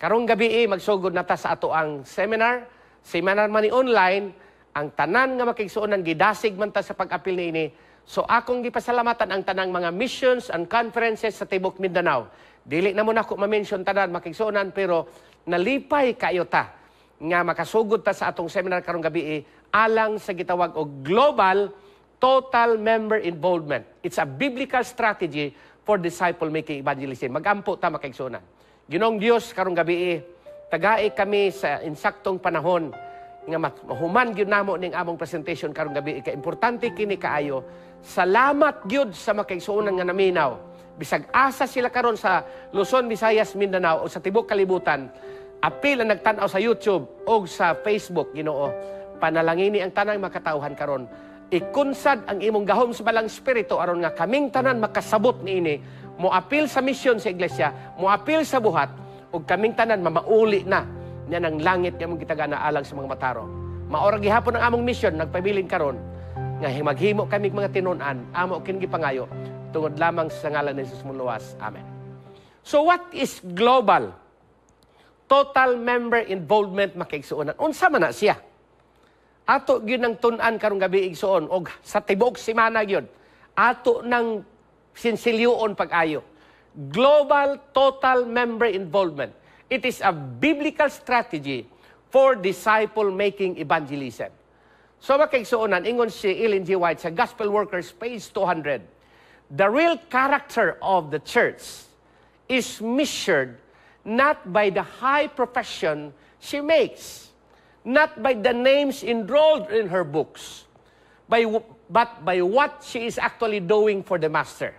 Karong gabi magsugod na ta sa ato ang seminar man ni online, ang tanan nga makigsuonan gidasig man ta sa pag-apil niini. So akong gipasalamatan ang tanang mga missions and conferences sa Tibok Mindanao. Dili na mo na ako ma-mention tanan makigsuonan, pero nalipay kayo ta nga makasugod ta sa atong seminar karong gabi alang sa gitawag og Global Total Member Involvement. It's a biblical strategy for disciple-making evangelism. Magampo ta makigsuonan. Ginong Dios karong gabi tagai kami sa insaktong panahon nga mahuman gyud namo ning among presentation karong gabi. Kay importante kini kaayo. Salamat gyud sa makigsuonan nga naminaw. Bisag asa sila karon sa Luzon, Visayas, Mindanao o sa tibok kalibutan, apil ang nagtan-aw sa YouTube o sa Facebook, Ginoo. Panalangini ang tanang makatauhan karon. Ikunsad ang imong gahom sa balang spirito aron nga kaming tanan makasabot niini, mo apil sa misyon sa iglesia, mo apil sa buhat, ug kaming tanan mamauli na niya ng langit nga mong gitagana alang sa mga mataro. Maora gihapon ang among misyon nagpabilin karon nga maghimo kami mga tinun-an, amo kin gipangayo tungod lamang sa ngalan ni Jesus muluwas. Amen. So what is global total member involvement makigsuonan? Unsa man na siya? Ato gyud nang tun-an karong gabi igsuon og sa tibuok semana gyud. Ato nang sinsilyoon pag-ayo. Global total member involvement. It is a biblical strategy for disciple-making evangelism. So makigsuonan, ingon si Ellen G. White sa Gospel Workers, page 200, the real character of the church is measured not by the high profession she makes, not by the names enrolled in her books, but by what she is actually doing for the Master,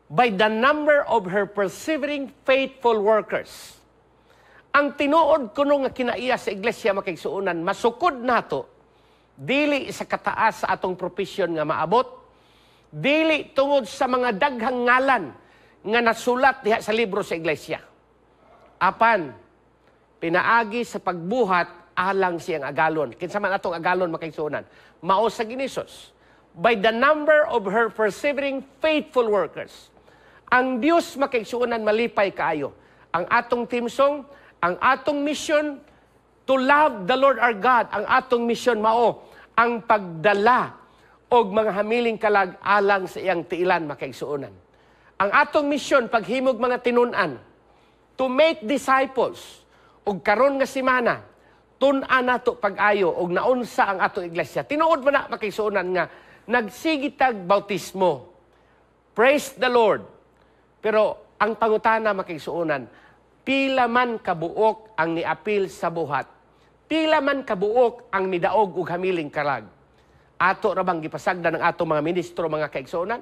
by the number of her persevering faithful workers. Ang tinuod kuno nga kinaiya sa iglesia makigsuonan, masukod nato, dili sa kataas sa atong profesyon nga maabot, dili tungod sa mga daghang ngalan nga nasulat diha sa libro sa iglesia. Apan, pinaagi sa pagbuhat alang siyang agalon. Kinsa man atong agalon makigsuonan, mao sa ginisos. By the number of her persevering faithful workers. Ang Dios makigsuonan malipay kaayo. Ang atong theme song, ang atong mission, to love the Lord our God. Ang atong mission mao ang pagdala og mga hamiling kalag alang sa iyang tiilan makigsuonan. Ang atong mission paghimog mga tinun-an, to make disciples. Og karon nga semana, tun-an nato pag-ayo og naunsa ang atong iglesia. Tinuod man na makigsuonan nga nagsigitag bautismo. Praise the Lord. Pero ang pangutana makigsuonan, pila man kabuok ang niapil sa buhat, pila man kabuok ang midaog ug hamiling kalag. Ato ra bang gipasagdan ng ato mga ministro mga kaigsuonan?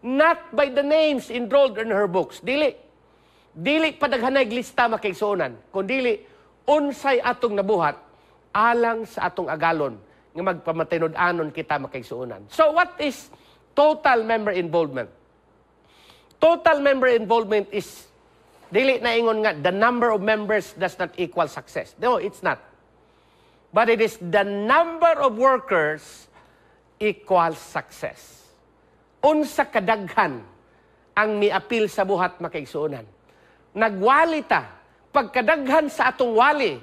Not by the names enrolled in her books. Dili padaghanay lista makigsuonan, kundi unsay atong nabuhat alang sa atong agalon nga magpamatinud-anon kita makigsuonan. So what is total member involvement? Total member involvement is dili na ingon nga the number of members does not equal success. No, it's not. But it is the number of workers equals success. Unsa kadaghan ang miapil sa buhat makigsuonan. Nagwali ta. Pagkadaghan sa atong wali,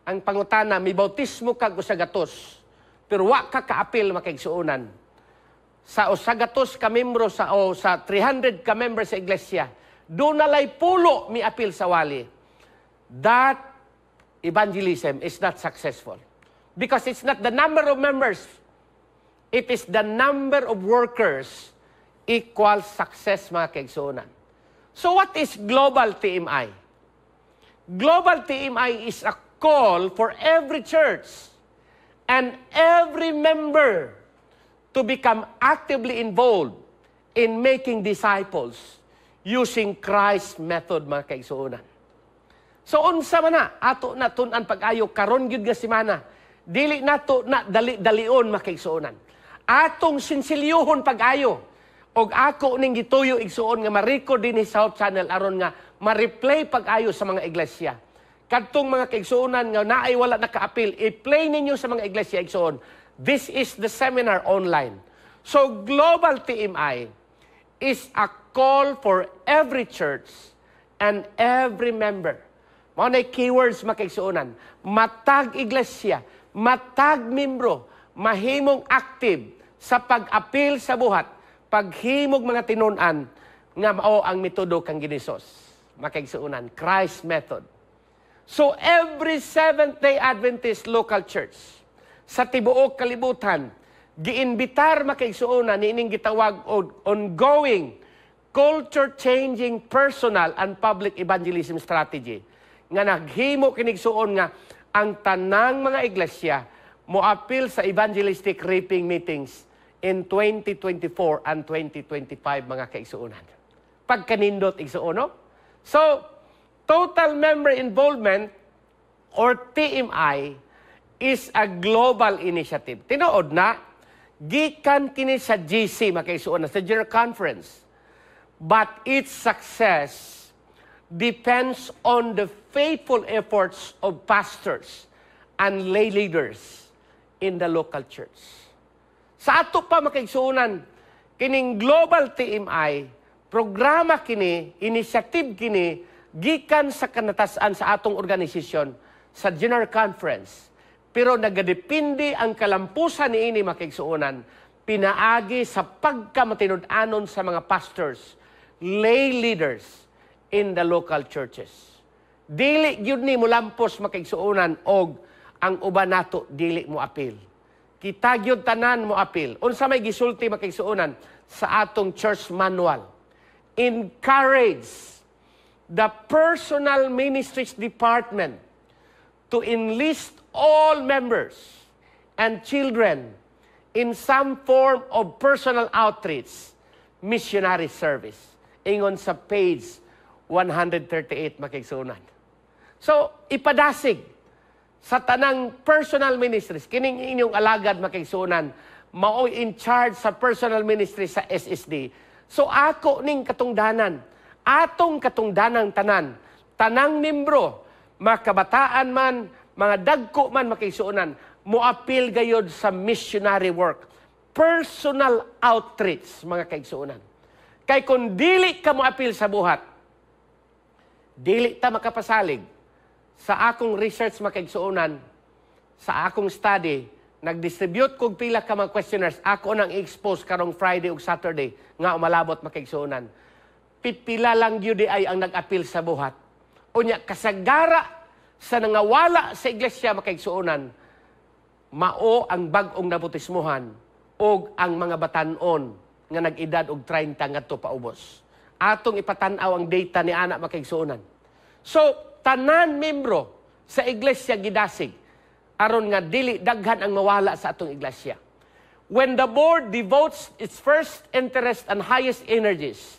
ang pangutana, may bautismo kag usagatos, pero wa ka kaapil makigsuonan. Sa usagatos ka membro sa 300 ka member sa iglesia, doon nalay pulo miapil sa wali. That evangelism is not successful. Because it's not the number of members. It is the number of workers equals success mga kaigsuonan. So what is Global TMI? Global TMI is a call for every church and every member to become actively involved in making disciples using Christ's method mga kaigsuonan. So unsa man na ato na tun-an pag-ayo karon gyud nga semana, dili nato na dali-dalion makigsuonan. Atong sinsilyohon pag-ayo og ako ning gituyo igsuon nga ma-record dinhi sa Hope Channel aron nga ma-replay pag-ayo sa mga iglesia. Kadtong mga kaigsuonan nga naay wala naka-apil, i-play ninyo sa mga iglesia igsuon. This is the seminar online. So Global TMI is a call for every church and every member. Mao na keywords makaigsuonan. Matag iglesia, matag membro, mahimong active sa pag-apil sa buhat, paghimog mga tinun-an nga mao ang metodo kang Ginisos. Makaigsuonan, Christ method. So every Seventh-day Adventist local church sa tibuok kalibutan, giinbitar makaigsuonan niining gitawag og ongoing culture-changing personal and public evangelism strategy nga naghimo kinigsuon nga ang tanang mga iglesia moapil sa evangelistic reaping meetings in 2024 and 2025 mga kaigsuonan. Pagkanindot igsuon, no? So, total member involvement or TMI is a global initiative. Tinuod na, gikan kini sa GC makaigsuon sa General Conference. But its success depends on the faithful efforts of pastors and lay leaders in the local church. Sa ato pa makaigsuonan, kining global TMI, programa kini, initiative kini, gikan sa kanatasan sa atong organisasyon sa General Conference. Pero nagadepende ang kalampusan niini makaigsuonan, pinaagi sa pagkamatinud-anon sa mga pastors, lay leaders in the local churches. Dili gyud ni mulampos makaigsuonan og ang uban nato dili mo apil. Kita gyud tanan mo apil. Unsa may gisulti makaigsuonan sa atong church manual. Encourage the personal ministries department to enlist all members and children in some form of personal outreach, missionary service. Ingon sa page 138 makaigsuonan. So, ipadasig sa tanang personal ministries, kining inyong alagad makaigsuonan, mao'y in charge sa personal ministry sa SSD. So, ako ning katungdanan, atong katungdanang tanan, tanang membro, mga kabataan man, mga dagko man makaigsuonan, moapil gayod sa missionary work, personal outreach, mga kaigsuonan. Kay kung dili ka moapil sa buhat, dili ta makapasalig. Sa akong research makaigsuonan, sa akong study, nag-distribute kog pila ka mga questionnaires, ako nang i-expose karong Friday ug Saturday, nga umalabot makaigsuonan. Pipila lang yun ay ang nag-apil sa buhat. Unya, kasagara sa nangawala sa iglesia makaigsuonan, mao ang bag-ong nabutismuhan o ang mga batanon nga nag-edad og 30 ngadto paubos. Atong ipatan-aw ang data ni ana makaigsuonan. So, tanan membro sa iglesia gidasig aron nga dili daghan ang mawala sa atong iglesia. When the board devotes its first interest and highest energies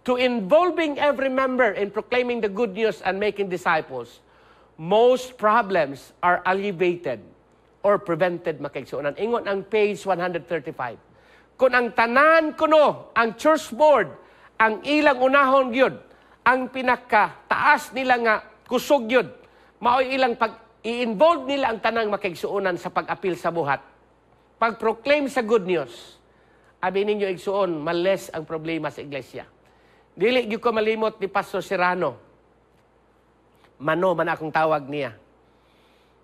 to involving every member in proclaiming the good news and making disciples, most problems are alleviated or prevented makaigsuonan. Ingon ang page 135. Kung ang tanan kuno, ang church board, ang ilang unahon gyud, ang pinaka-taas nila nga kusog gyud, mao'y ilang pag-i-involve nila ang tanang makaigsuonan sa pag-apil sa buhat, pag-proclaim sa good news, abi ninyo igsuon, males ang problema sa iglesia. Dili gyud ko malimot ni Pastor Serrano. Mano man akong tawag niya.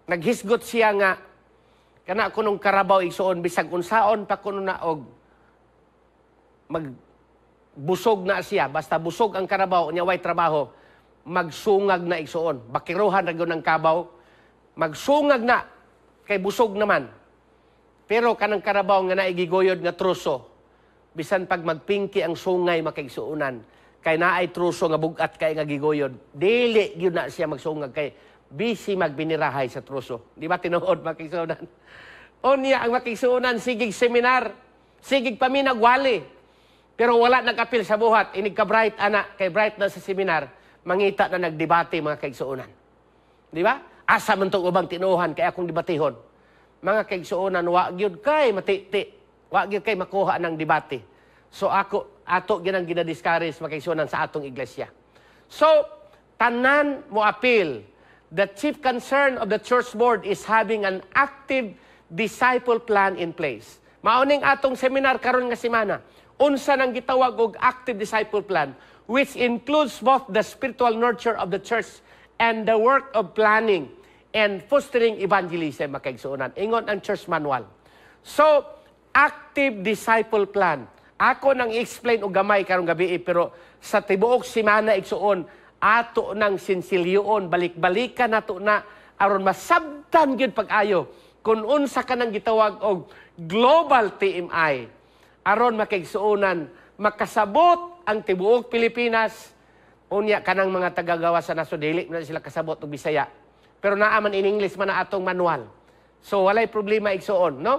Naghisgot siya nga, kana kunong karabaw igsuon, bisag unsaon pa kuno na og magbusog na siya, basta busog ang karabaw, niya way trabaho, magsungag na igsuon. Bakiruhan ra gyud ang kabaw, magsungag na, kay busog naman. Pero kanang karabaw nga naigigoyod nga truso, bisan pag magpingki ang sungay makaigsuonan, kay naay truso nga bugat kay nga gigoyod, dili gyud na siya magsungag kay busy magbinirahay sa truso. Di ba tinuod makaigsuonan? Unya ang makaigsuonan sigig seminar, sigig paminagwali. Pero wala nag-apil sa buhat, inig ka bright ana, kay bright na sa seminar, mangita na nagdebate mga kaigsuonan. Di ba? Asa man tong ubang tinuhan kay akong debatehon. Mga kaigsuonan, wa gyud kay matiti, wa gyud kay makuha ng debate. So ato ginang ginadiscourage mga kaigsuonan sa atong iglesia. So tanan mo apil. The chief concern of the church board is having an active disciple plan in place. Mauning atong seminar karon nga semana, unsa nang gitawag og active disciple plan, which includes both the spiritual nurture of the church and the work of planning and fostering evangelism, mga kaigsuonan. Ingon ang church manual. So, active disciple plan. Ako nang i-explain o gamay karong gabi, pero sa tibuok simana igsuon, ato nang sinsilyoon, balik-balikan nato na, aron masabtan gyud pag-ayo, kung unsa ka nang gitawag og global TMI, aron makaigsuonan, makasabot ang tibuok Pilipinas, unya kanang mga tagagawa sa naso dili na sila kasabot og Bisaya. Pero naaman in English man na atong manual. So walay problema igsuon, no?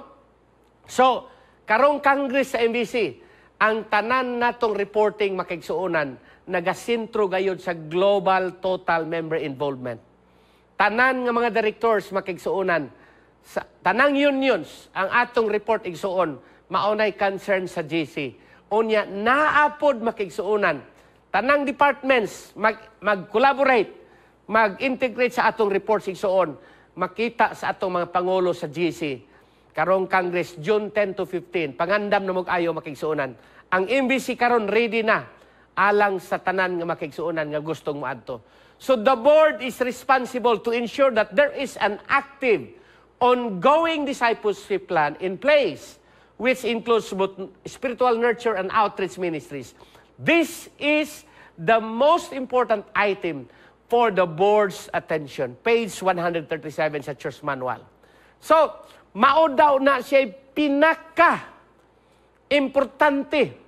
So karong Congress sa MBC, ang tanan natong reporting makaigsuonan nagasintro gayud sa global total member involvement. Tanan nga mga directors makaigsuonan sa tanang unions ang atong report igsuon maunay concern sa GC. Unya naapod makaigsuonan tanang departments mag-collaborate, mag-integrate sa atong reports igsuon, makita sa atong mga pangulo sa GC. Karong Congress, June 10 to 15, pangandam na mag-ayo makigsuonan. Ang MBC karon ready na, alang sa tanan nga makigsuonan nga gustong moadto. So the board is responsible to ensure that there is an active, ongoing discipleship plan in place, which includes both spiritual nurture and outreach ministries. This is the most important item for the board's attention. Page 137 sa Church Manual. So, mao daw na siya pinaka-importante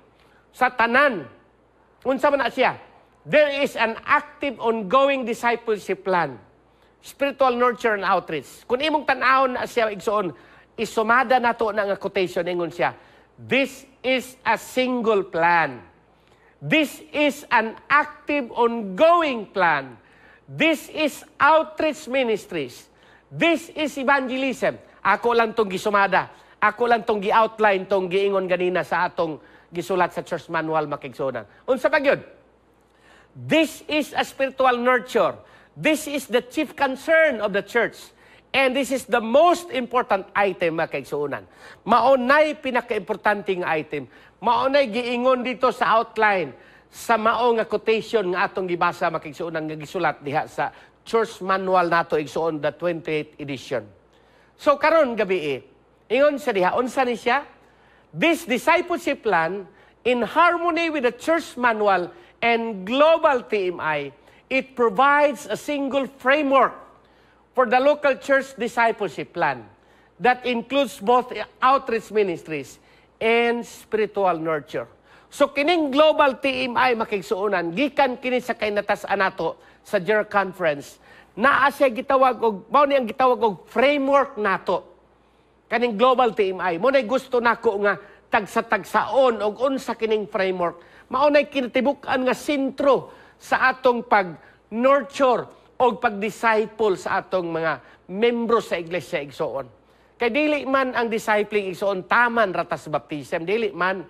sa tanan. Unsa man na siya? There is an active, ongoing discipleship plan. Spiritual nurture and outreach. Kung imong tan-awon na siya, igsoon, isumada na to na nga quotation, ingon siya, this is a single plan. This is an active, ongoing plan. This is outreach ministries. This is evangelism. Ako lang tong gisumada. Ako lang tong gi-outline, tong giingon ganina sa atong gisulat sa church manual makigsunan. Unsa pa gyud? This is a spiritual nurture. This is the chief concern of the church. And this is the most important item makigsunan. Maunay pinaka-importante nga item. Maunay giingon dito sa outline sa mao nga quotation nga atong gibasa makigsuonan nga gisulat diha sa church manual nato igsuon the 28th edition. So karon gabi ingon sa diha unsa ni siya? This discipleship plan in harmony with the church manual and global TMI, it provides a single framework for the local church discipleship plan that includes both outreach ministries and spiritual nurture. So kining global TMI makigsuonan gikan kini sa kainatas-an nato sa General Conference naa siya gitawag og mao ni ang gitawag og framework nato. Kaning global TMI mo nay gusto nako nga tagsa-tagsaon og unsa kining framework. Mao nay kinatibuk-an nga sentro sa atong pag-nurture o pag-disciple sa atong mga membro sa iglesia igsoon. Kay dili man ang discipling igsoon taman ratas baptism, dili man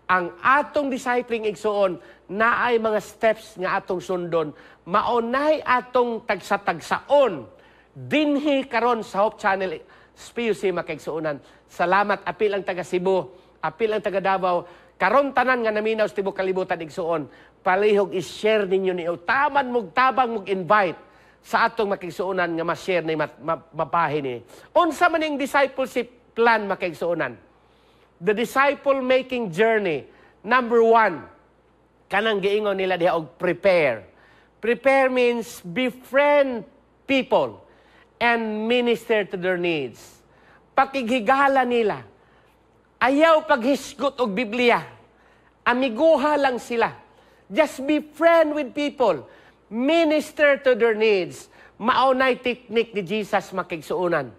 ang atong discipling igsoon naay mga steps nga atong sundon, maunay atong tagsa-tagsaon dinhi karon sa Hope Channel PUC makigsuonan. Salamat apil ang taga Cebu, apil ang taga Davao, karon tanan nga naminaw sa tibuok kalibutan igsuon, palihog i-share ninyo niyo, taman mog tabang mog invite sa atong makigsuonan nga ma-share ni mapahin ni. Unsa man ning discipleship plan makigsuonan? The disciple-making journey, number 1, kanang giingon nila diha og prepare. Prepare means befriend people and minister to their needs. Pakighigala nila. Ayaw paghisgot og Biblia. Amiguha lang sila. Just be friend with people. Minister to their needs. Maunay technique ni Jesus makigsuonan.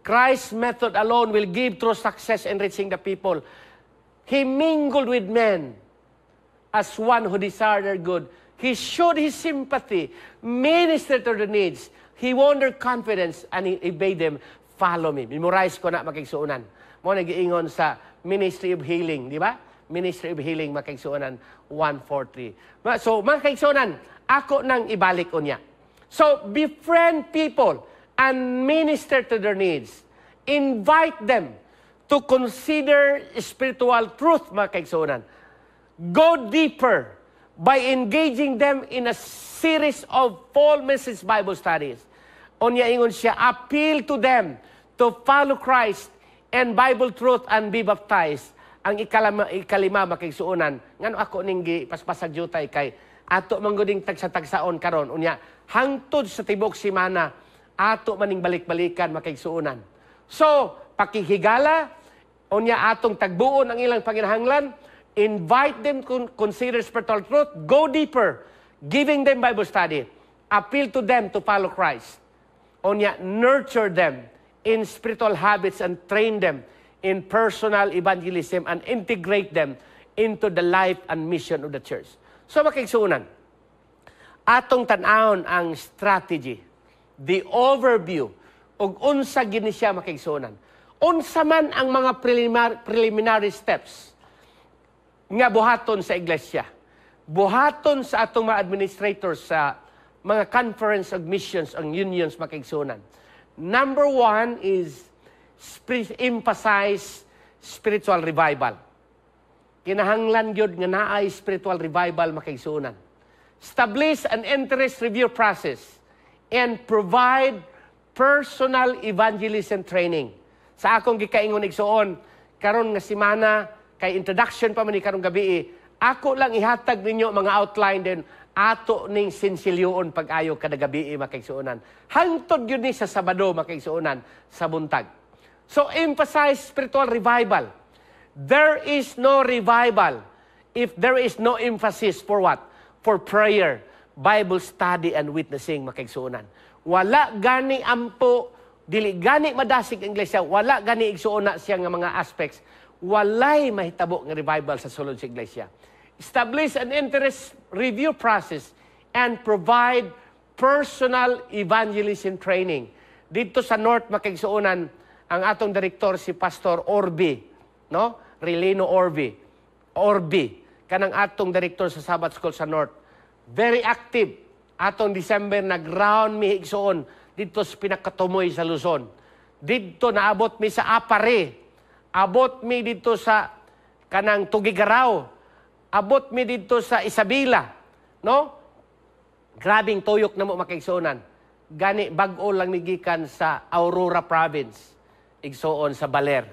Christ's method alone will give true success in reaching the people. He mingled with men as one who desired their good. He showed his sympathy, ministered to their needs. He won their confidence and he bade them, follow me. Memorize ko na makigsuonan. Mo nagiingon sa Ministry of Healing, di ba? Ministry of Healing makigsuonan 143. So makigsuonan, ako nang ibalik unya. So befriend people and minister to their needs. Invite them to consider spiritual truth, mga kaigsuonan. Go deeper. by engaging them in a series of full message Bible studies. Unya ingon siya, appeal to them to follow Christ and Bible truth and be baptized. Ang ikalima makigsuunan, ngano ako ning gipaspasag jutay kay ato mangguding tagsa-tagsaon karon unya hangtod sa tibok semana ato maning balik-balikan makigsuunan. So, pakihigala unya atong tagbuon ang ilang panginahanglan, invite them to consider spiritual truth, go deeper, giving them Bible study, appeal to them to follow Christ. Unya nurture them in spiritual habits and train them in personal evangelism and integrate them into the life and mission of the church. So makigsuunan, atong tan-awon ang strategy, the overview, ug unsa gini siya makigsuunan. Unsa man ang mga preliminary steps nga buhaton sa iglesia, buhaton sa atong mga administrators sa mga conference of missions and unions makigsuunan. Number one is emphasize spiritual revival. Kinahanglan gyud nga naay spiritual revival makigsuunan. Establish an interest review process and provide personal evangelism training. Sa akong gikaingon igsuon karon nga semana kay introduction pa man ni karong gabi, ako lang ihatag ninyo mga outline din ato ning sinsilyoon pag-ayo kada gabi makigsuonan. Hangtod gyud ni sa Sabado makigsuonan sa buntag. So, emphasize spiritual revival. There is no revival if there is no emphasis for what? For prayer, Bible study, and witnessing, makigsuunan. Wala gani ampo, dili gani madasig ang iglesia, wala gani igsuuna siya nga mga aspects, walay mahitabo nga revival sa sulod sa iglesia. Establish an interest review process and provide personal evangelism training. Dito sa North, makigsuunan, ang atong direktor si Pastor Orbi, no? Relino Orbi. Kanang atong direktor sa Sabbath School sa North. Very active. Atong December nag-round mi igsuon dito sa pinakatumoy sa Luzon. Dito naabot mi sa Apare. Abot mi dito sa kanang Tugigaraw. Abot mi dito sa Isabela, no? Grabing tuyok na mo makigsuonan. Gani bag-o lang migikan sa Aurora Province. Igsuon sa Baler.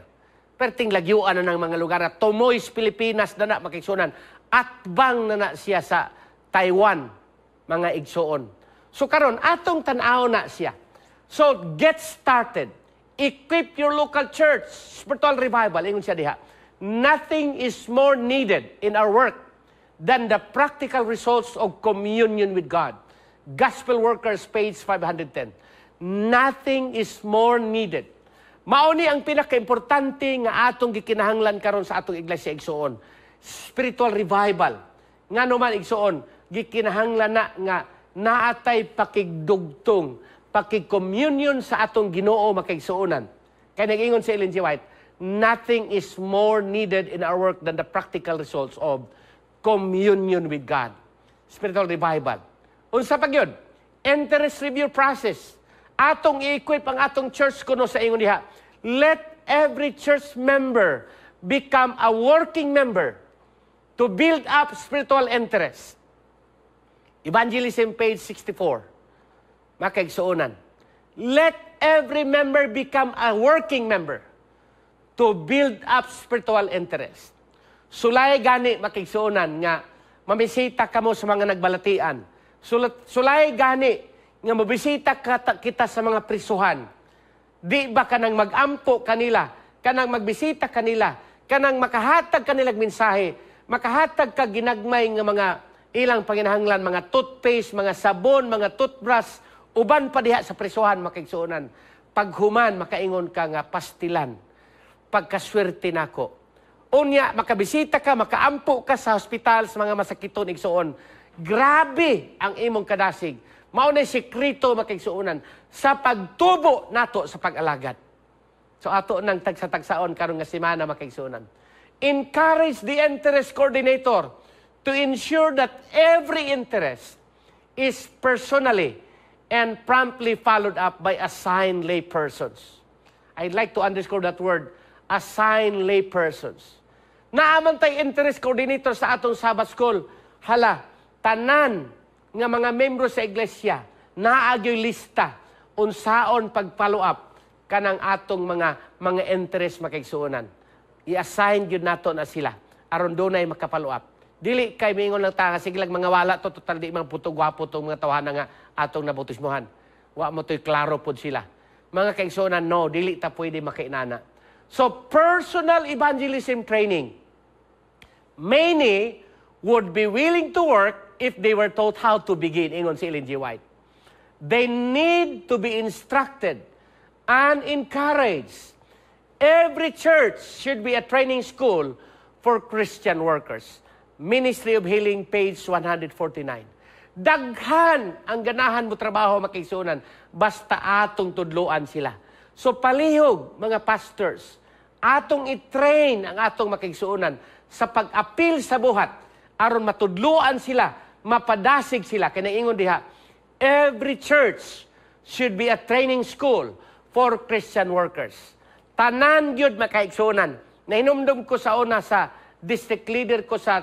Perting lagyuan na ng mga lugar na Tumoy's Pilipinas na na makigsuonan. Atbang na na siya sa Taiwan, mga igsuon. So karon atong tan-aw na siya. So get started. Equip your local church. Spiritual revival. Ingon siya diha. Nothing is more needed in our work than the practical results of communion with God. Gospel Workers, page 510. Nothing is more needed. Mauni ang pinaka-importante nga atong gikinahanglan karon sa atong iglesia igsuon. Spiritual revival. Nga naman igsuon, gikinahanglan na nga naatay pakigdugtong, pakig-communion sa atong Ginoo makigsuonan. Kaya nag-ingon si Ellen G. White, nothing is more needed in our work than the practical results of communion with God. Spiritual revival. Unsa pa gyud? Interest review process. Atong i-equip ang atong church kuno sa ingon diha. Let every church member become a working member to build up spiritual interest. Evangelism, page 64. Makaigsuonan. Let every member become a working member to build up spiritual interest. Sulay gani makigsuonan nga mamisita kamo sa mga nagbalatian. Sulay gani nga mabisita kita sa mga prisuhan. Di ba kanang mag-ampo kanila, kanang magbisita kanila, kanang makahatag kanilang mensahe, makahatag ka ginagmay nga mga ilang panginahanglan, mga toothpaste, mga sabon, mga toothbrush, uban pa diha sa prisuhan makigsuonan. Paghuman, makaingon ka nga pastilan. Pagkaswerte nako. Unya, makabisita ka, makaampo ka sa hospital sa mga masakiton igsuon. Grabe ang imong kadasig. Mao na sekreto makigsuonan sa pagtubo nato sa pag-alagad. So ato nang tagsa-tagsaon karon nga semana makigsuonan. Encourage the interest coordinator to ensure that every interest is personally and promptly followed up by assigned lay persons. I'd like to underscore that word, assigned lay persons. Naamantay interest coordinator sa atong Sabbath School. Hala, tanan nga mga membro sa iglesia naagyoy lista unsaon pag-follow up kanang atong mga interest makaigsuonan. I-assign gyud nato na sila aron dunay maka-follow up. Dili kay mingon lang ta sige lang mga wala to total di man puto gwapo tong mga tawhana nga atong nabutismohan. Wa mo toy klaro pod sila. Mga kaigsuonan, no, dili ta pwede makainana. So personal evangelism training. Many would be willing to work if they were taught how to begin, ingon si Ellen G. White. They need to be instructed and encouraged. Every church should be a training school for Christian workers. Ministry of Healing, page 149. Daghan ang ganahan mo trabaho makigsuonan, basta atong tudloan sila. So palihog, mga pastors, atong i-train ang atong makigsuonan sa pag-apil sa buhat, aron matudloan sila, mapadasig sila. Kaya naingon diha, every church should be a training school for Christian workers. Tanan gyud makaigsuonan. Nahinumdum ko sa una sa district leader ko sa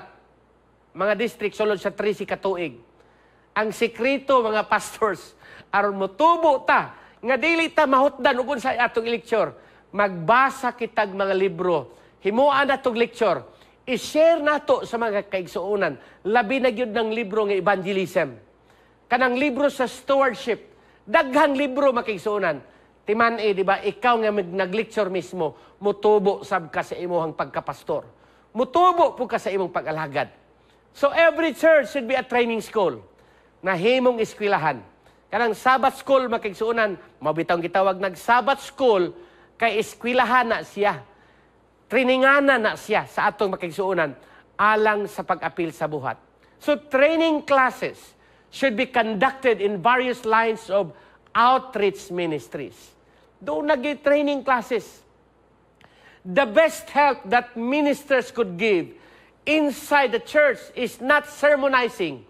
mga district sulod sa 3 katuig. Ang sekreto mga pastors aron motubo ta nga dili ta mahutdan ug sa atong lecture, magbasa kitag mga libro, himuan atong lecture, i-share nato sa mga kaigsuonan, labi na gyud ng libro nga evangelism. Kanang libro sa stewardship, daghang libro makaigsuonan. Timan di ba, ikaw nga nag-lecture mismo, mutubo sab ka sa imong pagkapastor. Mutubo po ka sa imong pag-alagad. So every church should be a training school na himong eskwelahan. Kanang Sabbath school makigsuonan, mabitaw gitawag nag-Sabbath school kay eskwelahan na siya. Trainingana na siya sa atong makigsuonan alang sa pag-apil sa buhat. So training classes should be conducted in various lines of outreach ministries. Doon nag-training classes. The best help that ministers could give inside the church is not sermonizing,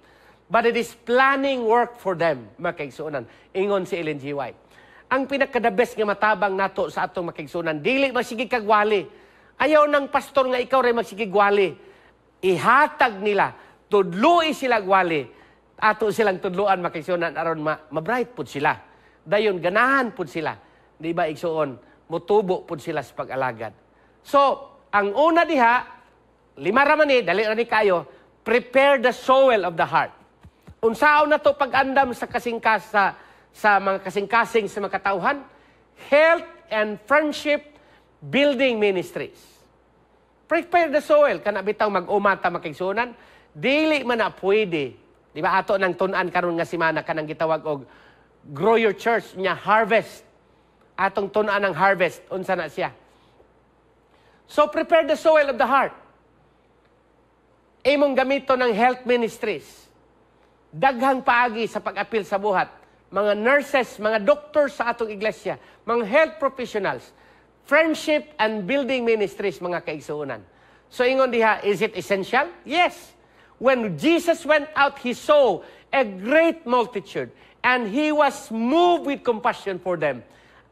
but it is planning work for them, makigsuonan. Ingon si Ellen G. White. Ang pinaka-the best nga matabang nato sa atong makigsuonan, dili masigig kagwali. Ayaw ng pastor nga ikaw rin magsigig gwali. Ihatag nila, tudloi sila gwali. Ato silang tudluan makigsuonan aron ma-bright pud sila. Dayon ganahan pud sila. Di ba igsuon, mutubo pud sila sa pag-alagad. So, ang una diha, 5 raman dali ra ni kayo, prepare the soil of the heart. Unsaon na to pag-andam sa kasingkas sa mga kasing-kasing sa mga katawhan? Health and friendship building ministries. Prepare the soil. Kana bitaw mag-umata makigsuonan, dili man na pwede. Di ba ato nang tun-an karon nga semana kanang gitawag og grow your church nya harvest. Atong tun-an ang harvest unsa na siya. So prepare the soil of the heart. Imong gamito ng health ministries. Daghang paagi sa pag-apil sa buhat. Mga nurses, mga doctors sa atong iglesia, mga health professionals, friendship and building ministries, mga kaigsuonan. So ingon diha, is it essential? Yes. When Jesus went out, He saw a great multitude and He was moved with compassion for them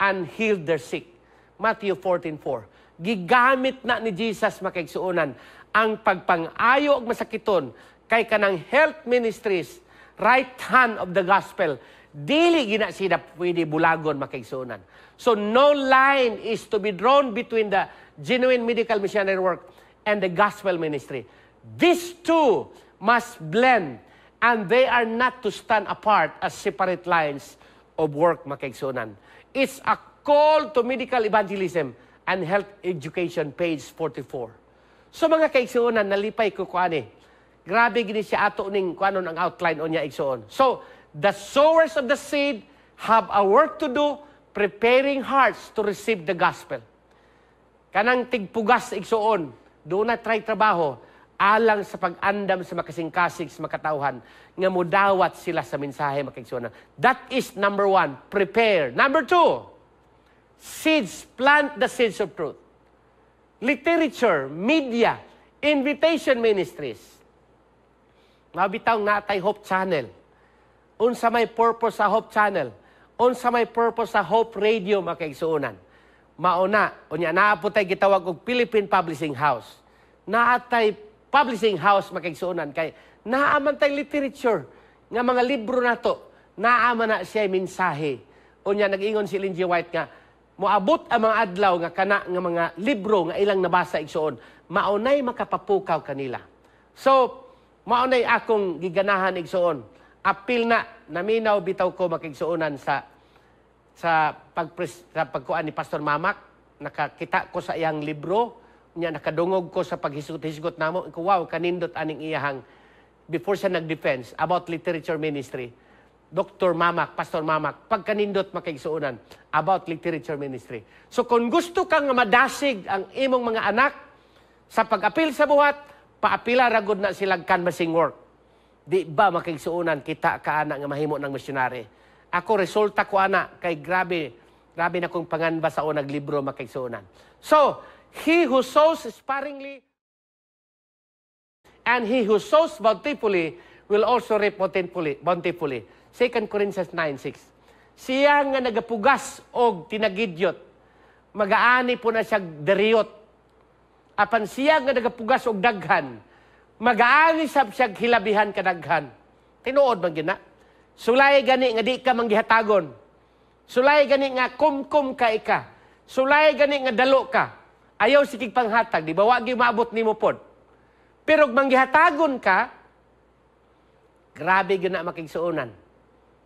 and healed their sick. Matthew 14:4. Gigamit na ni Jesus makaigsuonan ang pagpang-ayo og masakiton kay kanang health ministries, right hand of the gospel. Dili gina sila pwede bulagon makaigsuonan. So no line is to be drawn between the genuine medical missionary work and the gospel ministry. These two must blend and they are not to stand apart as separate lines of work makaigsuonan. It's a call to medical evangelism and health education, page 44. So mga kaigsuonan, nalipay ko kuani. Grabe gini siya ato ning kuanon ang outline o niya igsuon. So, the sowers of the seed have a work to do preparing hearts to receive the gospel. Kanang tigpugas igsuon, doon na try trabaho alang sa pag-andam sa makasing-kasing sa makatauhan nga mudawat sila sa mensahe makaigsuonan. That is number 1, prepare. Number 2, seeds, plant the seeds of truth. Literature, media, invitation ministries. Mabitaw natay Hope Channel. Unsa may purpose sa Hope Channel? Unsa may purpose sa Hope Radio makaigsuonan? Mauna, unya naaputay gitawag og Philippine Publishing House. Naatay publishing house makaigsuonan kay naaman tay literature nga mga libro nato naaman na siya mensahe. Unya nag-ingon si Ellen G. White nga moabot ang mga adlaw nga kana nga mga libro nga ilang nabasa igsuon maunay makapapukaw kanila. So maunay akong giganahan igsuon. Apil na naminaw bitaw ko makigsuonan sa pagkuan ni Pastor Mamak. Nakakita ko sa iyang libro, niya nakadungog ko sa paghisgot-hisgot namo. Wow, kanindot aning iyahang before siya nag-defense about literature ministry. Dr. Mamak, Pastor Mamak, pagkanindot makigsuonan about literature ministry. So kung gusto kang madasig ang imong mga anak sa pag-apil sa buhat, paapila ragod na silang canvassing work. Di ba makigsuonan kita ka anak nga mahimo ng misyonary. Ako resulta ko anak kay grabe na kong panganba sa unang libro makigsuonan. So, he who sows sparingly and he who sows bountifully will also reap bountifully. 2 Corinthians 9:6. Siya nga nagapugas og tinagidyot, magaani po na siya deriyot. Apan siya nga nagapugas og daghan, magaani sab siya hilabihan kadaghan. Tinuod man gyud na. Sulay gani nga di ka manggihatagon. Sulay gani nga kumkum ka ika. Sulay gani nga dalo ka. Ayaw sikig panghatag, di ba? Wa gyud maabot nimo pod. Pero manggihatagon ka, grabe gyud na makigsuonan.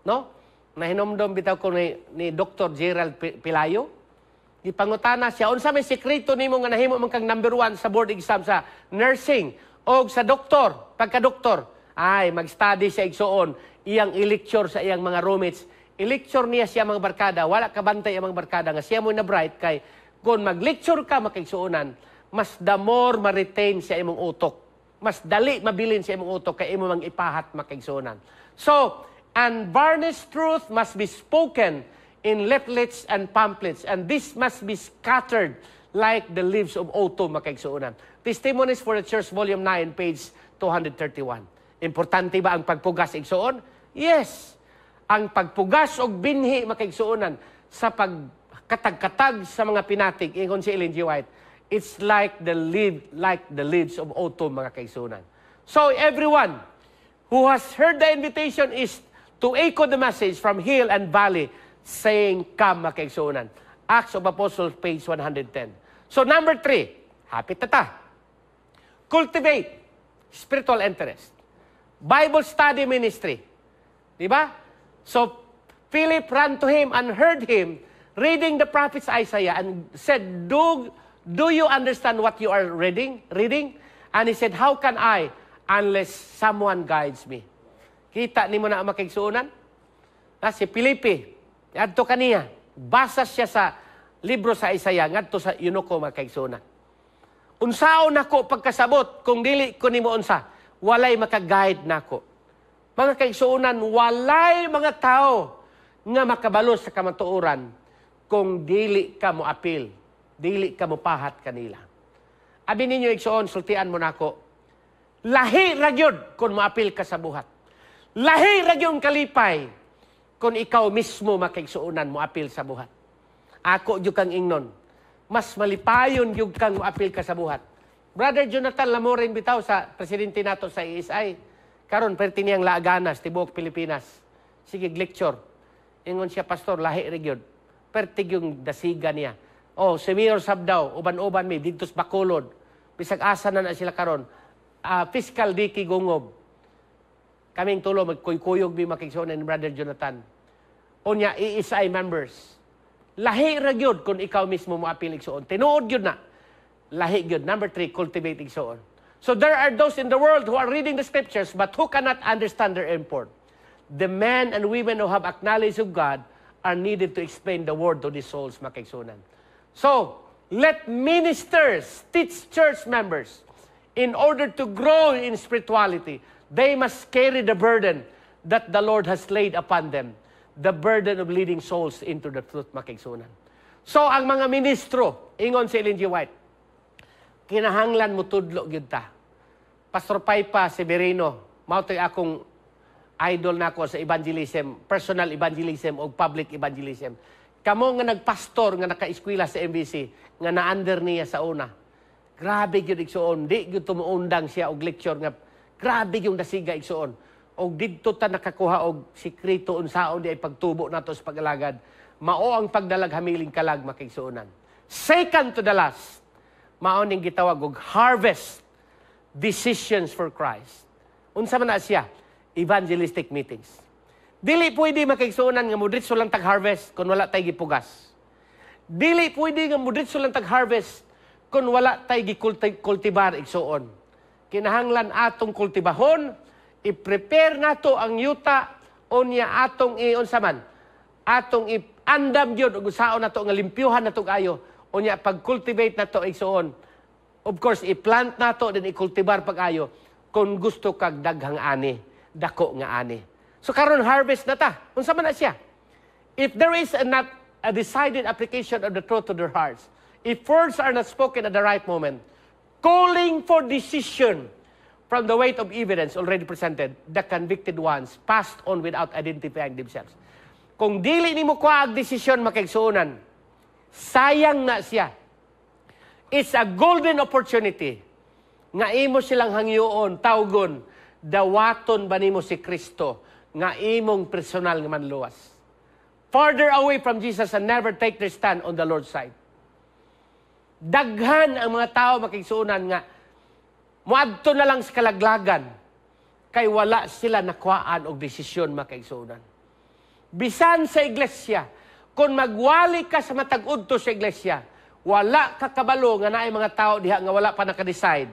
No? Nahinomdom bitaw ko ni Dr. Gerald Pilayo. Di pangutana siya, unsa may sekreto nimo nga nahimo man kang number 1 sa board exam sa nursing o sa doktor, pagka-doktor? Ay, mag-study siya igsuon, iyang i-lecture sa iyang mga roommates. I-lecture niya siya mga barkada, wala kabantay ang mga barkada nga siya mo na bright kay kung mag-lecture ka makaigsuonan, mas the more ma-retain siya imong utok. Mas dali mabilin siya imong utok kay imo mang ipahat makaigsuonan. So, unvarnished truth must be spoken in leaflets and pamphlets, and this must be scattered like the leaves of autumn makaigsuonan. Testimonies for the Church, Volume 9, page 231. Importante ba ang pagpugas igsuon? Yes. Ang pagpugas og binhi makaigsuonan sa pagkatag-katag sa mga pinatig, ingon si Ellen G. White, it's like the leaves of autumn mga kaigsuonan. So everyone who has heard the invitation is to echo the message from hill and valley, saying, come mga kaigsuonan. Acts of Apostles, page 110. So number 3, hapit na ta. Cultivate spiritual interest. Bible study ministry. Diba? So, Philip ran to him and heard him reading the prophet Isaiah and said, Do you understand what you are reading? And he said, how can I unless someone guides me? Kita ni mo na ang makigsuonan? Si Filipe, adto kaniya, basa siya sa libro sa Isaiah, ngadto sa Yunuko makigsuonan. Unsaon nako pagkasabot kung dili ko nimo unsa, walay maka-guide nako. Mga kaigsuonan, walay mga tao nga makabalo sa kamatuoran kung dili ka mo apil, dili ka mo pahat kanila. Abi ninyo igsuon, sultian mo nako. Lahi ra gyud kung moapil ka sa buhat. Lahi ra gyud kalipay kung ikaw mismo makaigsuonan mo apil sa buhat. Ako gyud kang ingnon. Mas malipayon yung kang apil ka sa buhat. Brother Jonathan Lamorin bitaw sa presidente nato sa ESI. Karon perti niyang laaganas, tibuok Pilipinas. Sige, lecture. Ingon siya, pastor, lahi region. Perti yung dasiga niya. Oh, si Mayor Sabdaw, uban-uban mi, dito sa Bacolod. Bisag asa na sila karon. Fiscal Dicky Gungob. Kaming tulo, magkuy-kuyog mi makigsuonan ni Brother Jonathan. Unya, ESI members. Lahi ra gyud kung ikaw mismo mo apil igsuon. Tinuod gyud na. Lahi gyud. Number 3, cultivate igsuon. So there are those in the world who are reading the scriptures but who cannot understand their import. The men and women who have acknowledged of God are needed to explain the word to these souls makaigsuonan. So, let ministers teach church members in order to grow in spirituality. They must carry the burden that the Lord has laid upon them. The burden of leading souls into the truth makaigsuonan. So, ang mga ministro, ingon si Ellen G. White, kinahanglan mo tudlo gyud ta. Pastor Paipa Severino, mautoy akong idol nako sa evangelism, personal evangelism o public evangelism. Kamo nga nagpastor nga naka-eskwela sa MBC, nga na-under niya sa una. Grabe yun igsuon. Di yun tumuundang siya og lecture nga. Grabe yung dasiga igsuon. Og didto ta nakakuha og sikreto unsaon di ay pagtubo nato sa pag-alagad. Mao ang pagdalag hamiling kalag makigsuonan. Second to the last, mao ning gitawag og harvest decisions for Christ. Unsa man na siya? Evangelistic meetings. Dili pwede makigsuonan nga mudritso lang tag-harvest kung wala tay gipugas. Dili pwede nga mudritso lang tag-harvest kung wala tay gikultibar igsuon. Kinahanglan atong kultibahon, i-prepare nato ang yuta unya atong unsa man, atong andam gyud ug usaon nato nga limpyuhan nato kayo unya pag-cultivate nato igsuon. Of course, i-plant nato din i-kultibar pag-ayo kung gusto kag daghang ani, dako nga ani. So karon harvest na ta. Unsa man na siya? If there is not a decided application of the truth to their hearts, if words are not spoken at the right moment, calling for decision from the weight of evidence already presented, the convicted ones passed on without identifying themselves. Kung dili nimo kuha ang desisyon makigsuonan, sayang na siya. It's a golden opportunity nga imo silang hangyoon, tawgon, dawaton ba nimo si Kristo nga imong personal nga manluwas. Farther away from Jesus and never take their stand on the Lord's side. Daghan ang mga tao makigsuonan nga muadto na lang sa kalaglagan kay wala sila nakuhaan og desisyon makigsuonan. Bisan sa iglesia, kung magwali ka sa matag udto sa iglesia, wala ka kabalo nga naay mga tao diha nga wala pa naka-decide,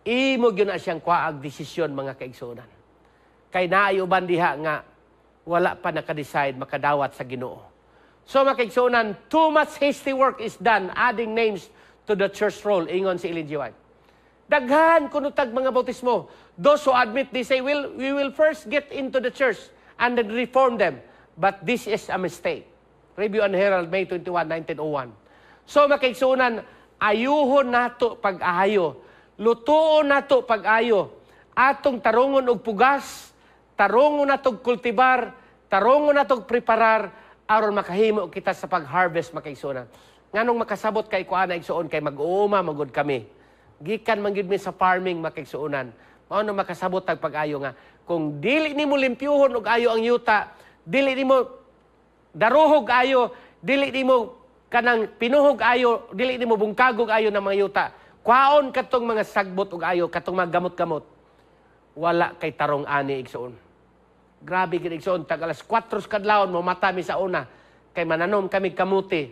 imo gyud na siyang kuhaag desisyon mga kaigsuonan. Kay naay uban diha nga wala pa naka-decide makadawat sa Ginoo. So mga kaigsuonan, too much hasty work is done adding names to the church roll, ingon si Ellen G. White. Daghan kuno tag mga bautismo. Those who admit, they say, we will first get into the church and then reform them. But this is a mistake. Review and Herald, May 21, 1901. So makaigsuonan, ayuhon nato pag-ayo. Lutuon nato pag-ayo. Atong tarungon og pugas, tarungon nato kultibar, tarungon nato preparar aron makahimo kita sa pag-harvest makaigsuonan. Nganong makasabot kay kuana igsuon kay mag-uuma magud kami. Gikan man gyud mi sa farming makaigsuonan. Mao na makasabot tag pag-ayo nga kung dili nimo limpyuhon og ayo ang yuta, dili nimo daruhog ayo, dili nimo kanang pinuhog ayo, dili nimo bungkagog ayo ng mga yuta. Kwaon katong mga sagbot og ayo, katong mga gamot-gamot. Wala kay tarong ani igsuon. Grabe gid igsuon, tag alas 4 kadlawon mo mata mi sa una kay mananom kami kamuti.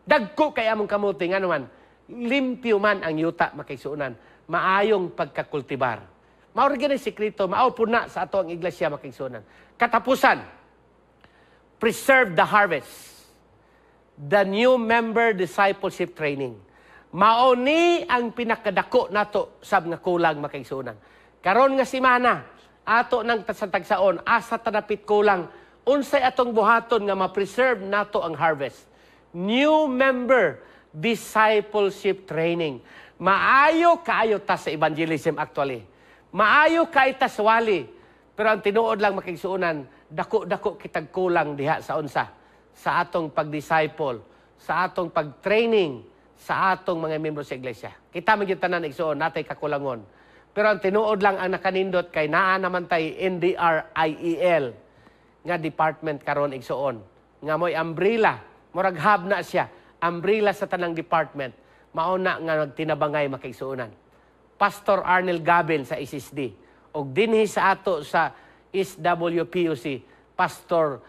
Dagko kay among kamuti nga naman. Limpyo man ang yuta makaigsuonan. Maayong pagkakultibar. Mao ra gyud sikreto, mao pud na sa ato ang iglesia makaigsuonan. Katapusan, preserve the harvest. The new member discipleship training. Mao ni ang pinakadako nato sab nga kulang makaigsuonan. Karon nga semana ato nang tagsaon asa tanapit kulang unsay atong buhaton nga ma-preserve nato ang harvest. New member discipleship training. Maayo kaayo ta sa evangelism actually. Maayo kay ta sa wali. Pero ang tinuod lang makigsuonan, dako-dako kitag kulang diha sa unsa. Sa atong pag-disciple, sa atong pag-training, sa atong mga membro sa iglesia. Kita man gyud tanan igsuon natay kakulangon. Pero ang tinuod lang ang nakanindot kay naa naman tay NDRIEL nga department karon igsuon. Nga mo'y umbrella, murag hub na siya, umbrella sa tanang department. Mao na nga nagtinabangay makaigsuonan. Pastor Arnel Gabin sa SSD og dinhi sa ato sa SWPUC, Pastor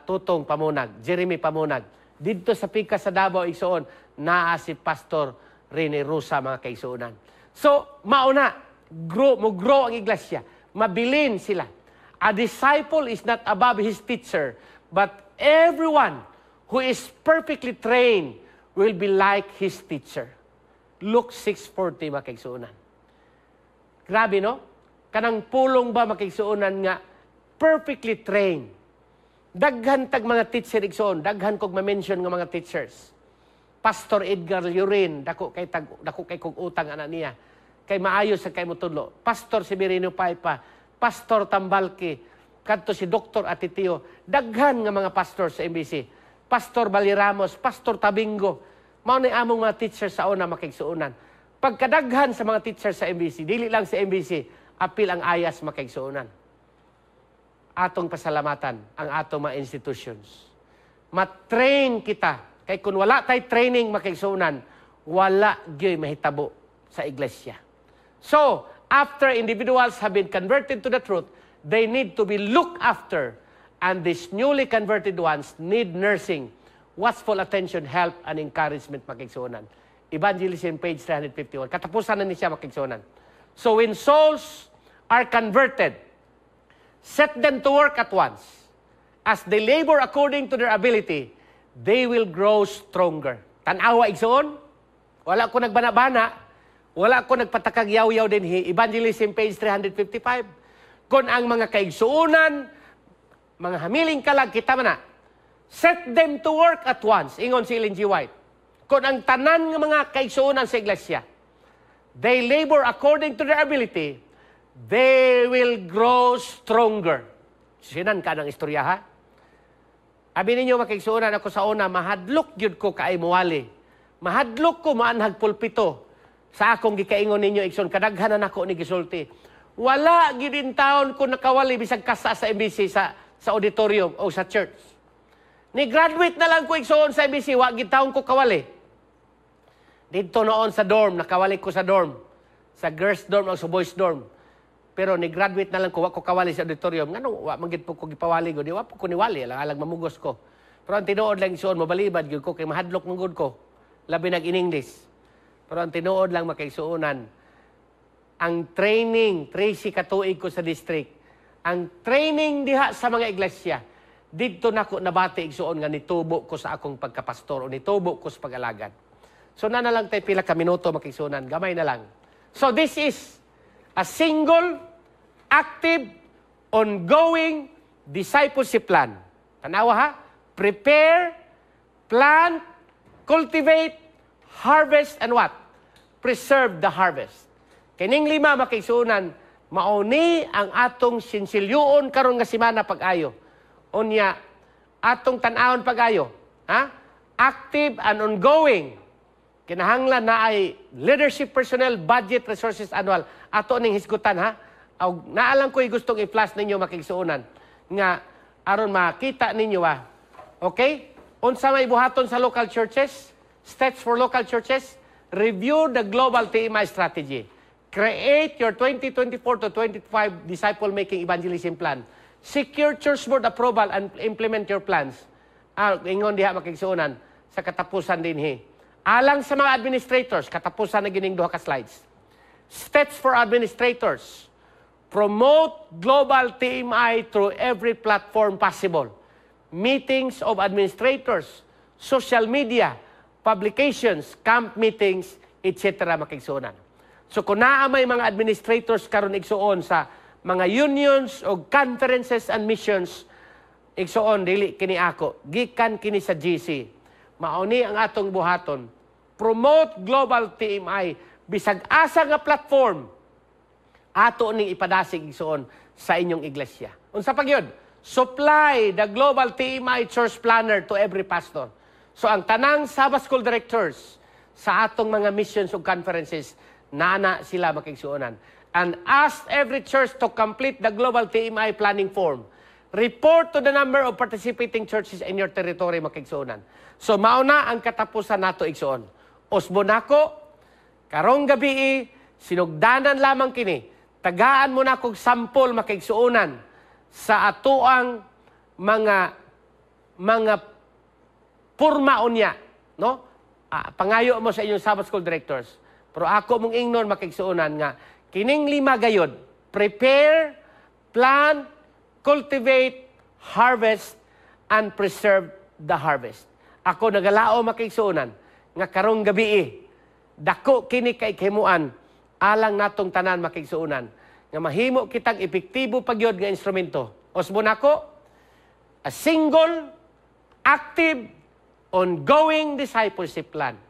Tutong Pamunag, Jeremy Pamunag. Dito sa Pika sa Davao igsuon naa si Pastor Rene Rosa mga kaigsuonan. So, mauna grow ang iglesia. Mabilin sila. A disciple is not above his teacher, but everyone who is perfectly trained will be like his teacher. Luke 6:40 mga kaigsuonan. Grabe no? Kanang pulong ba mga kaigsuonan nga perfectly trained. Daghan tag mga teacher igsoon, daghan kog ma-mention nga mga teachers. Pastor Edgar Lurin, dako kay kog utang ana niya. Kay maayo sa kay mutudlo. Pastor Severino Paipa, Pastor Tambalki, kadto si Dr. Atitio, daghan nga mga pastor sa MBC. Pastor Baliramos, Pastor Tabingo, mao ni among mga teachers sa una makigsuonan. pagkadaghan sa mga teacher sa MBC, dili lang sa MBC, apil ang ayas makaigsuonan. Atong pasalamatan ang atong mga institutions. Matrain kita. Kay kung wala tay training makaigsuonan, wala gyoy mahitabo sa iglesia. So, after individuals have been converted to the truth, they need to be looked after. And these newly converted ones need nursing, watchful attention, help, and encouragement makaigsuonan. Evangelism, page 351. Katapusan na ni siya makaigsuonan. So, when souls are converted, set them to work at once. As they labor according to their ability, they will grow stronger. Tanawa igsoon, wala ko nagbana-bana, wala ko nagpatakag-yaw-yaw din. Evangelism, page 355. Kung ang mga kaigsuunan, mga hamiling kalag, kita man na, set them to work at once. Ingon si Ellen G. White. Kung ang tanan ng mga kaigsuunan sa iglesia, they labor according to their ability, they will grow stronger. Sinan ka ng istorya, ha? Abi ninyo, makaigsuunan ako sa una, mahadlok yun ko kaay muwali. Mahadlok ko maanhag pulpito sa akong gikaingon ninyo, ikson, kadaghanan ako ni gisulti. Wala gidin taon ko nakawali bisag kasa sa MBC, sa auditorium o sa church. Ni-graduate na lang ko ikson sa MBC, wag gid taon ko kawali. Dito noon sa dorm, nakawali ko sa dorm. Sa girls dorm o sa boys dorm. Pero ni-graduate na lang ko, wag ko kawali sa auditorium. Nga no, wag magit po ko gipawali ko. Di wag po ko niwali, alang mamugos ko. Pero ang tinuod lang isuon, mabalibad yun ko, kay mahadlok mong ko. Labi nag-in-English. Pero ang tinuod lang makaisuunan, ang training, 3 katuig ko sa district, ang training diha sa mga iglesia, dito na ko nabati igsuon nga nitubo ko sa akong pagkapastor o nitubo ko sa pag-alagad. So na lang tayo pila ka minuto makisunan, gamay na lang. So this is a single, active, ongoing discipleship plan. Tanawa ha? Prepare, plant, cultivate, harvest, and what? Preserve the harvest. Kining 5 makaisunan, mauni ang atong sinsilyoon karon nga semana pag-ayo. Unya, atong tan-awon pag-ayo. Ha? Active and ongoing. Kinahanglan na ay leadership personnel, budget, resources, annual. Ato ning hisgutan, ha? Naalang ko'y gustong i-flash ninyo makigsuunan. Nga, aron makita ninyo, ha? Okay? Unsa may buhaton sa local churches? Steps for local churches? Review the global TMI strategy. Create your 2024 to 2025 disciple-making evangelism plan. Secure church board approval and implement your plans. Ingon diha makigsuunan sa katapusan dinhi. Alang sa mga administrators, katapusan na gining 2 ka slides. Steps for administrators. Promote global TMI through every platform possible. Meetings of administrators, social media, publications, camp meetings, etc. makigsuonan. So kung naa may mga administrators karon igsuon sa mga unions o conferences and missions, igsuon dili kini ako, gikan kini sa GC. Mauni ang atong buhaton. Promote global TMI bisag asa nga platform ato ning ipadasig igsuon sa inyong iglesia. Unsa pa gyud? Supply the global TMI church planner to every pastor. So ang tanang Sabbath school directors sa atong mga missions o conferences, nana sila makigsuonan. And ask every church to complete the global TMI planning form. Report to the number of participating churches in your territory makigsuonan. So mauna ang katapusan nato igsuon. Osbo nako, karong gabi, sinugdanan lamang kini. Tagaan mo na kong sample makigsuonan sa atoang mga purmaon niya, no? Pangayo mo sa inyong Sabbath school directors. Pero ako mong ingnon makigsuonan nga kining 5 gayod: prepare, plan, cultivate, harvest, and preserve the harvest. Ako nagalao makigsuonan nga karong gabi, dako kini kay himuan alang natong tanan makigsuonan nga mahimo kitang epektibo pagyod nga instrumento. Osbo nako, a single, active, ongoing discipleship plan.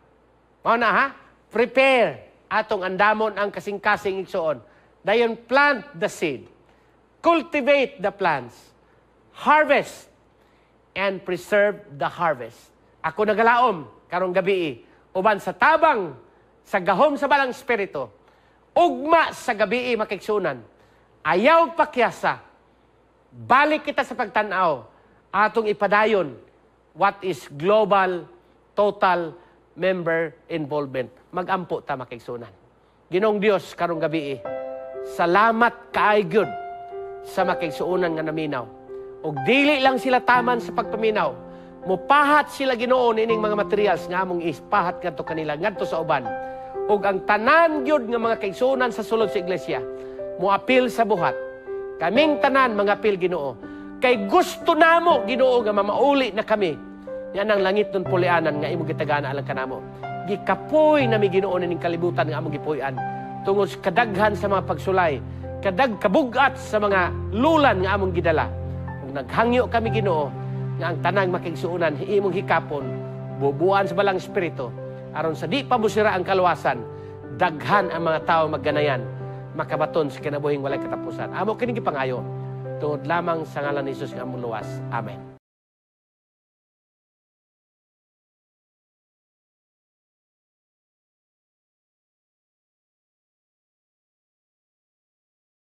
Mao na ha? Prepare atong andamon ang kasing-kasing igsuon. Dayon plant the seed. Cultivate the plants. Harvest and preserve the harvest. Ako nagalaom karong gabi uban sa tabang sa gahom sa balang espiritu, ugma sa gabi makigsunan, ayaw pakyasa, balik kita sa pagtanaw, atong ipadayon, what is global, total member involvement. Magampo ta makigsunan. Ginong Dios karong gabi, salamat kaayod sa makigsuunan nga naminaw. Og dili lang sila taman sa pagpaminaw, mupahat sila Ginoo ining mga materials nga among ispahat ngadto kanila ngadto sa uban. Og ang tanan gyud nga mga kaigsuonan sa sulod sa iglesia, muapil sa buhat. Kaming tanan mga apil Ginoo. Kay gusto namo Ginoo nga mamauli na kami. Yan ang langit nun pulianan nga imong gitagana alang kanamo. Gikapoy na mi Ginoo ning kalibutan nga among gipuy-an. Tungod sa kadaghan sa mga pagsulay, kabugat sa mga lulan nga among gidala. Ug naghangyo kami Ginoo nga ang tanang makigsuonan imong hikapon, bubuan sa balang espiritu, aron sa di pa busira ang kaluwasan, daghan ang mga tao magganayan, makabaton sa kinabuhing walay katapusan. Amo kini gipangayo tungod lamang sa ngalan ni Jesus nga among luwas. Amen.